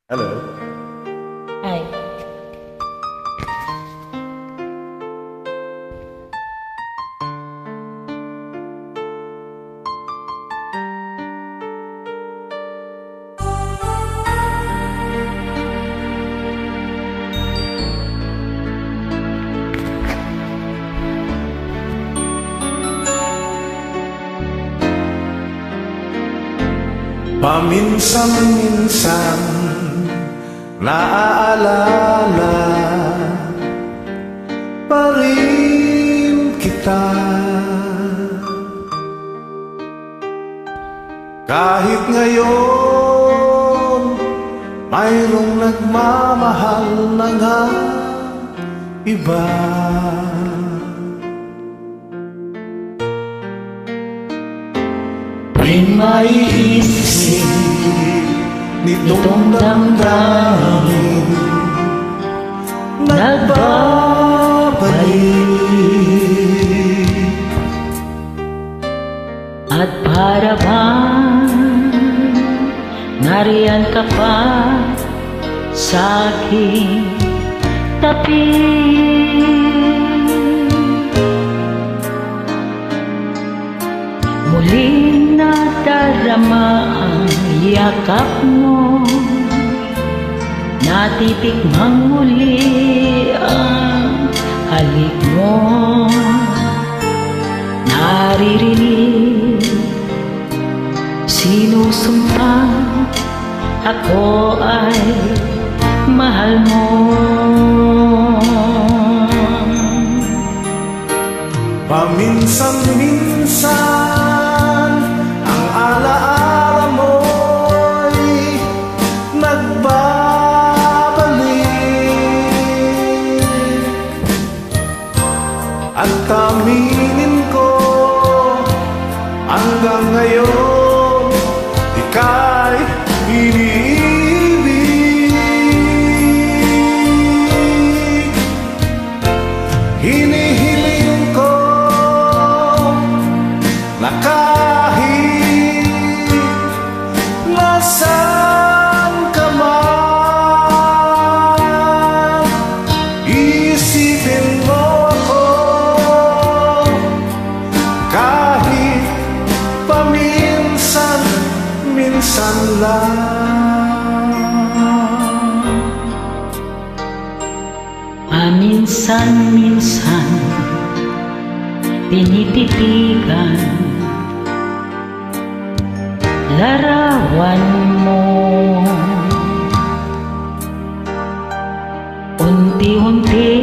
Hello. Ay, Paminsan-minsan naaalala pa rin kita, kahit ngayon mayroong nagmamahal na nga iba. Tuwing maiisip nitong damdamin, nagbabalik. at para bang nariyan ka pa sa aking tabi. Muling nadarama ang yakap mo, natitikmang muli ang halik mo. Naririnig, sinusumpang ako ay mahal mo. Paminsan-minsan ang alaala mo'y nagbabalik, at aminin ko hanggang ngayon ika'y iniibig. Hinihiling ko na kahit nasaan ka man, isipin mo ako kahit paminsan-minsan lang. Paminsan-minsan tinititigan larawan mo, unti-unti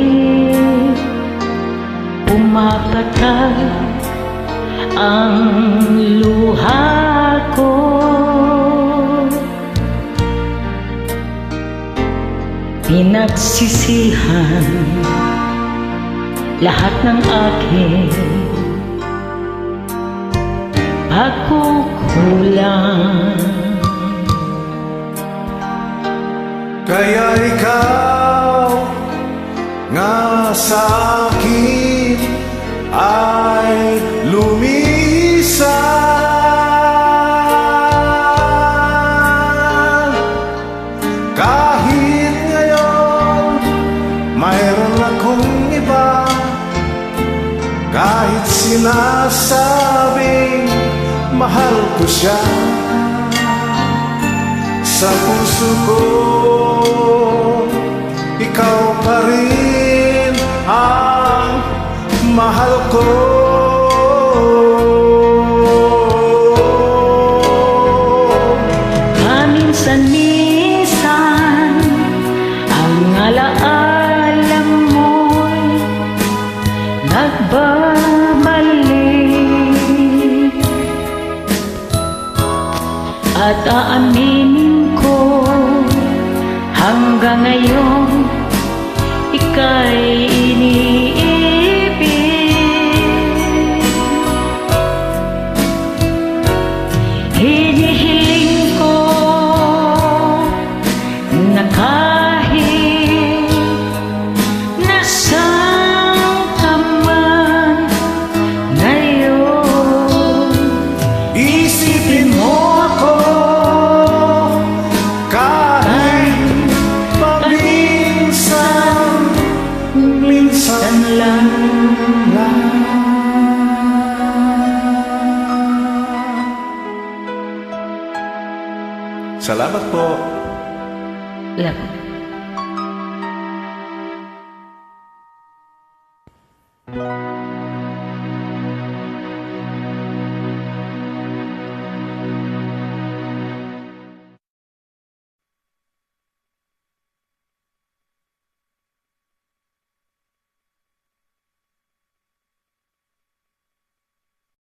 pumapatag ang luha ko. Pinagsisihan lahat ng aking pagkukulang. Kaya ikaw nga sa akin ay lumisan, kahit ngayon mayroon akong iba, kahit sinasabing mahal ko siya, sa puso ko ikaw pa rin ang mahal ko. Paminsan-minsan ang alaala mo'y nagbabalik, at aaminin ko hanggang ngayon ika'y iniibig. Hinihiling ko na kahit nasaan ka man ngayon, Isipin mo ako kahit Salamat po. Love.